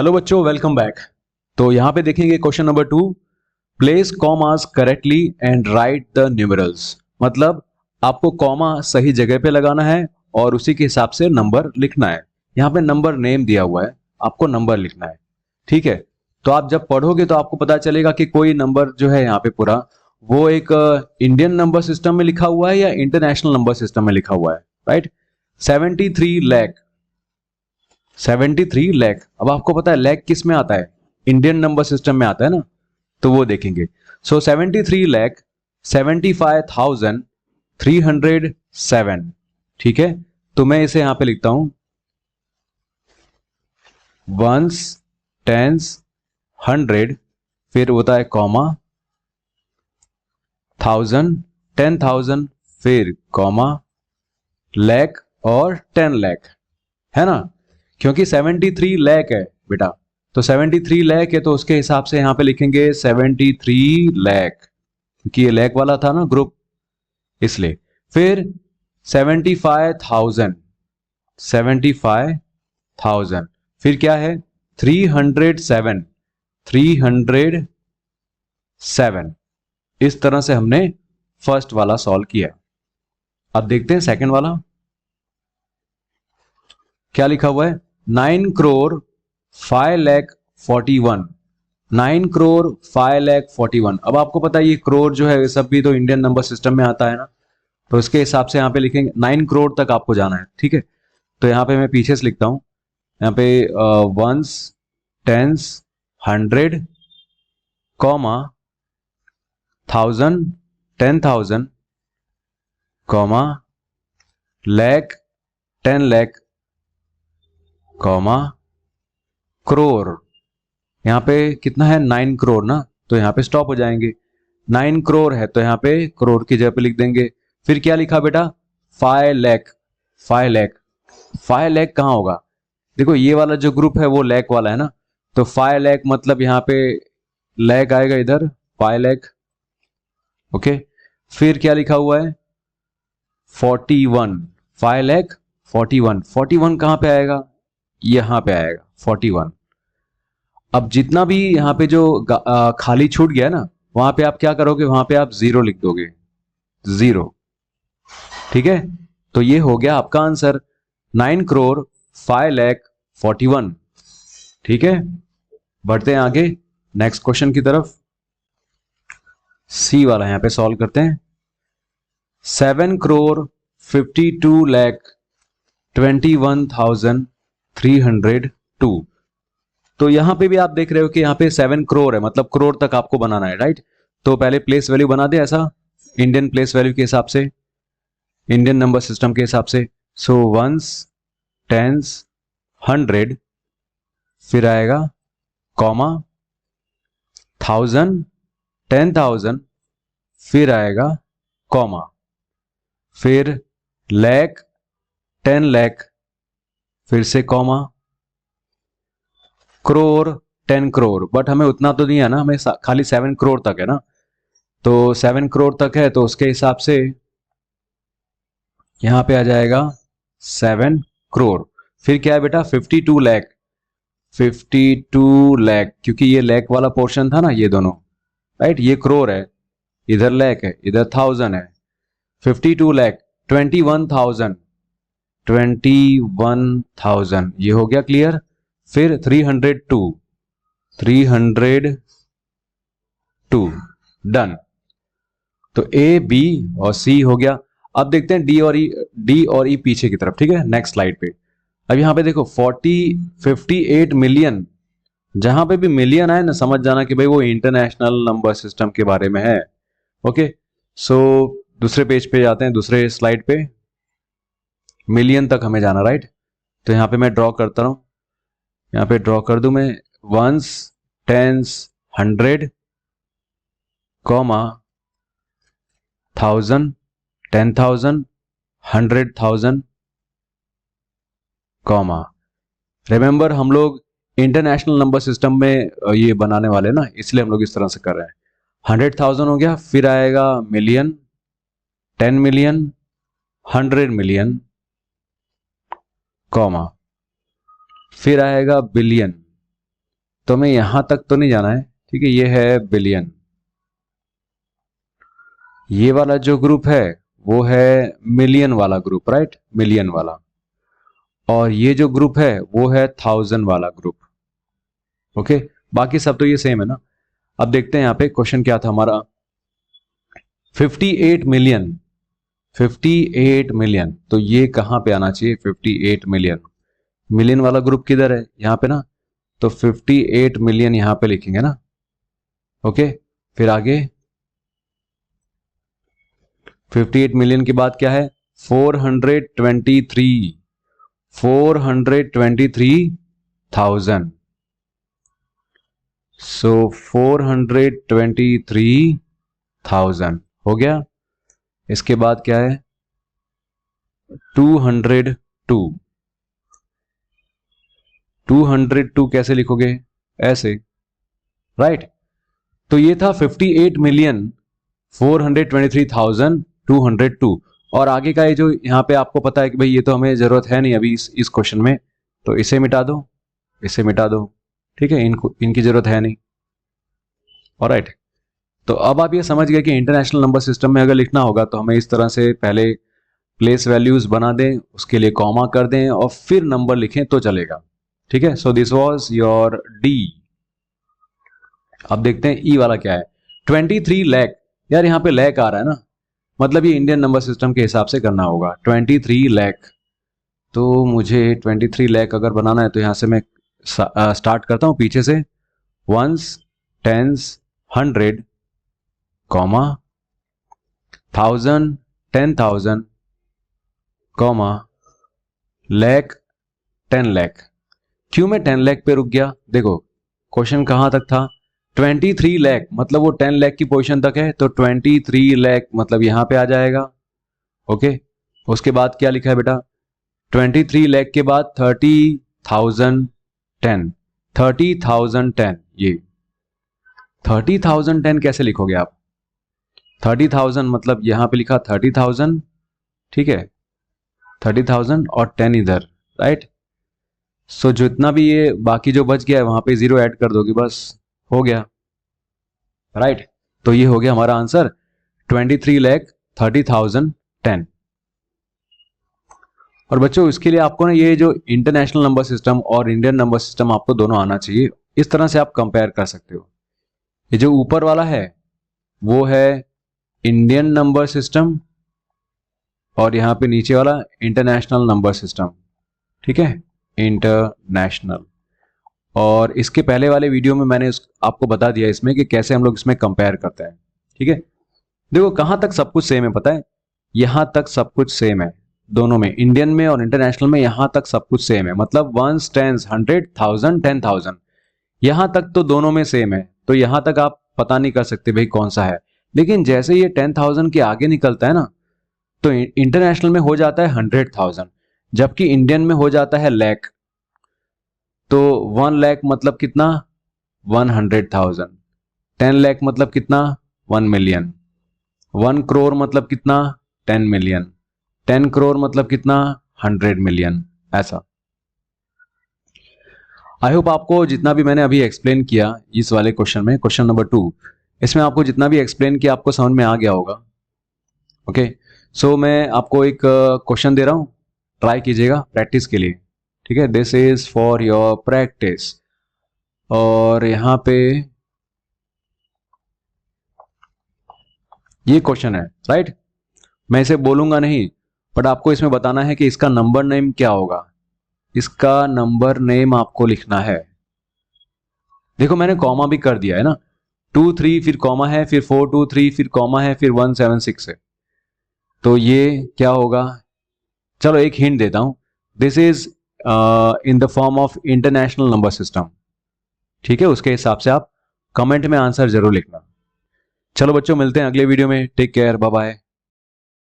Hello बच्चों, welcome back. तो यहाँ पे देखेंगे question number 2, place commas correctly and right the numerals. मतलब आपको कॉमा सही जगह पे लगाना है और उसी के हिसाब से नंबर लिखना है। यहाँ पे नंबर नेम दिया हुआ है, आपको नंबर लिखना है। ठीक है, तो आप जब पढ़ोगे तो आपको पता चलेगा कि कोई नंबर जो है यहाँ पे पूरा वो एक इंडियन नंबर सिस्टम में लिखा हुआ है या इंटरनेशनल नंबर सिस्टम में लिखा हुआ है। राइट, 73 लाख, 73 लाख। अब आपको पता है लाख किस में आता है? इंडियन नंबर सिस्टम में आता है ना, तो वो देखेंगे। सो 73 लाख 75,307। ठीक है, तो मैं इसे यहां पे लिखता हूं वंस, टेंस, 100, फिर होता है कॉमा, 1000, 10,000, फिर कॉमा, लाख और 10 लाख, है ना। क्योंकि 73 लाख है बेटा, तो 73 लाख है तो उसके हिसाब से यहां पे लिखेंगे 73 लाख, क्योंकि ये लाख वाला था ना ग्रुप, इसलिए। फिर 75,000, 75,000, फिर क्या है 307, 307। इस तरह से हमने फर्स्ट वाला सॉल्व किया। अब देखते हैं सेकंड वाला क्या लिखा हुआ है। 9,05,41,9 9,05,41। अब आपको पता है ये करोड़ जो है सब भी तो इंडियन नंबर सिस्टम में आता है ना, तो इसके हिसाब से यहां पे लिखेंगे 9 करोड़ तक आपको जाना है। ठीक है, तो यहां पे मैं पीछे से लिखता हूं, यहां पे ones, tens, 100, comma, 1000, 10,000, comma, lakh, 10 lakh, comma, crore. यहां पे कितना है 9 करोड़ ना, तो यहां पे स्टॉप हो जाएंगे। 9 करोड़ है तो यहां पे करोड़ की जगह पे लिख देंगे। फिर क्या लिखा बेटा 5 लाख, 5 लाख, 5 लाख कहां होगा? देखो ये वाला जो ग्रुप है वो लाख वाला है ना, तो 5 लाख मतलब यहां पे लाख आएगा इधर, 5 लाख। ओके, फिर क्या लिखा हुआ है 41, 5 लाख 41, 41 कहां पे आएगा? यहां पे आएगा 41। अब जितना भी यहाँ पे जो खाली छूट गया ना, वहां पे आप क्या करोगे, वहां पे आप जीरो लिख दोगे, जीरो। ठीक है, तो ये हो गया आपका आंसर 9,05,41,। ठीक है, बढ़ते हैं आगे नेक्स्ट क्वेश्चन की तरफ। सी वाला यहां पे सॉल्व करते हैं। 7,52,21,302। तो यहां पे भी आप देख रहे हो कि यहां पे 7 करोड़ है, मतलब करोड़ तक आपको बनाना है। राइट, तो पहले प्लेस वैल्यू बना दे ऐसा, इंडियन प्लेस वैल्यू के हिसाब से, इंडियन नंबर सिस्टम के हिसाब से। सो वंस, टेंस, 100, फिर आएगा कॉमा, 1000, 10,000, फिर आएगा कॉमा, फिर लाख, 10 लाख, फिर से कॉमा, करोड़, 10 करोड़। बट हमें उतना तो नहीं है ना, हमें खाली 7 करोड़ तक है ना, तो 7 करोड़ तक है तो उसके हिसाब से यहां पे आ जाएगा 7 करोड़। फिर क्या है बेटा 52 लाख, 52 लाख, क्योंकि ये लाख वाला पोर्शन था ना ये दोनों। राइट, ये करोड़ है, इधर लाख है, इधर 1000 है। 52 लाख, 21,000, 21,000, ये हो गया क्लियर। फिर 302, 302, डन। तो ए, बी और सी हो गया। अब देखते हैं डी और ई, डी और ई पीछे की तरफ। ठीक है, नेक्स्ट स्लाइड पे। अब यहां पे देखो 58 मिलियन, जहां पे भी मिलियन आए ना समझ जाना कि भाई वो इंटरनेशनल नंबर सिस्टम के बारे में है। ओके, सो दूसरे पेज पे जाते हैं, दूसरे स्लाइड पे। मिलियन तक हमें जाना, राइट। तो यहां पे मैं ड्रॉ करता हूं, यहां पे ड्रॉ कर दूं मैं ones, tens, 100, comma, 1000, 10,000, 100,000, comma. Remember हम लोग इंटरनेशनल नंबर सिस्टम में ये बनाने वाले ना, इसलिए हम लोग इस तरह से कर रहे हैं। 100,000 हो गया, फिर आएगा मिलियन, 10 मिलियन, 100 मिलियन, कॉमा, फिर आएगा बिलियन, तो हमें यहां तक तो नहीं जाना है, ठीक है। ये है बिलियन, ये वाला जो ग्रुप है वो है मिलियन वाला ग्रुप, राइट, मिलियन वाला। और ये जो ग्रुप है वो है 1000 वाला ग्रुप, ओके। बाकी सब तो ये सेम है ना। अब देखते हैं यहाँ पे क्वेश्चन क्या था हमारा। 58 मिलियन, 58 मिलियन, तो ये कहां पे आना चाहिए? 58 मिलियन, मिलियन वाला ग्रुप किधर है? यहां पे ना, तो 58 मिलियन यहां पे लिखेंगे ना, ओके। फिर आगे 58 मिलियन के बाद क्या है? 423, 423,000। सो 423,000 हो गया। इसके बाद क्या है? 202, 202 कैसे लिखोगे? ऐसे, राइट। तो ये था 58 मिलियन 423,202। और आगे का ये जो यहाँ पे आपको पता है कि भाई ये तो हमें जरूरत है नहीं अभी इस क्वेश्चन में, तो इसे मिटा दो, इसे मिटा दो, ठीक है, इनकी जरूरत है नहीं। ऑलराइट, तो अब आप ये समझ गए कि इंटरनेशनल नंबर सिस्टम में अगर लिखना होगा तो हमें इस तरह से पहले प्लेस वैल्यूज बना दें, उसके लिए कॉमा कर दें और फिर नंबर लिखें तो चलेगा, ठीक है। So this was your D. अब देखते हैं ई वाला क्या है। 23 लाख, यार यहाँ पे लाख आ रहा है ना, मतलब ये इंडियन नंबर सिस्टम के हिसाब से करना होगा। 23 लाख, तो मुझे 23 लाख अगर बनाना है तो यहां से मैं स्टार्ट करता हूं पीछे से, ones, tens, 100, comma, 1000, 10,000, comma, lakh, 10 lakh. क्यों मैं 10 लाख पे रुक गया? देखो क्वेश्चन कहां तक था? 23 लाख, मतलब वो 10 लाख की पोजीशन तक है, तो 23 लाख मतलब यहां पे आ जाएगा, ओके। उसके बाद क्या लिखा है बेटा? 23 लाख के बाद 30,010, 30,010, ये 30,010 कैसे लिखोगे आप? 30,000 मतलब यहां पे लिखा 30,000, ठीक है, 30,000 और 10 इधर, राइट। सो जितना भी ये बाकी जो बच गया है वहां पे 0 ऐड कर दोगे, बस हो गया, राइट। तो ये हो गया हमारा आंसर, 23 लाख 30,010। और बच्चों इसके लिए आपको ना ये जो इंटरनेशनल नंबर सिस्टम और इंडियन नंबर सिस्टम आपको दोनों आना चाहिए। इस तरह से आप कंपेयर कर सकते हो। ये जो ऊपर वाला है वो है इंडियन नंबर सिस्टम और यहां पे नीचे वाला इंटरनेशनल नंबर सिस्टम, ठीक है, इंटरनेशनल। और इसके पहले वाले वीडियो में मैंने आपको बता दिया इसमें कि कैसे हम लोग इसमें कंपेयर करते हैं, ठीक है। देखो कहां तक सब कुछ सेम है पता है? यहां तक सब कुछ सेम है दोनों में, इंडियन में और इंटरनेशनल में यहां तक सब कुछ सेम है। मतलब वंस, टेंस, 100, 1000, 10,000, यहां तक तो दोनों में सेम है। तो यहां तक आप पता नहीं कर सकते भाई कौन सा है। लेकिन जैसे ये 10,000 के आगे निकलता है ना, तो इंटरनेशनल में हो जाता है 100,000, जबकि इंडियन में हो जाता है लाख। तो 1 लाख मतलब कितना? 100,000। 10 लाख मतलब कितना? 1 मिलियन। 1 करोड़ मतलब कितना? 10 मिलियन। 10 करोड़ मतलब कितना? 100 मिलियन। ऐसा। आई होप आपको जितना भी मैंने अभी एक्सप्लेन किया इस वाले क्वेश्चन में, क्वेश्चन नंबर 2, इसमें आपको जितना भी एक्सप्लेन किया आपको समझ में आ गया होगा, ओके। सो मैं आपको एक क्वेश्चन दे रहा हूं, ट्राई कीजिएगा प्रैक्टिस के लिए, ठीक है। This is for your practice. और यहां पे ये क्वेश्चन है, राइट। मैं इसे बोलूंगा नहीं, बट आपको इसमें बताना है कि इसका नंबर नेम क्या होगा। इसका नंबर नेम आपको लिखना है। देखो मैंने कॉमा भी कर दिया है ना, 2 3 फिर कॉमा है, फिर 4 2 3 फिर कॉमा है, फिर 1 7 6 है। तो ये क्या होगा? चलो एक हिंट देता हूं, this is in the form of international number system, ठीक है। उसके हिसाब से आप कमेंट में आंसर जरूर लिखना। चलो बच्चों मिलते हैं अगले वीडियो में, टेक केयर, बाय बाय।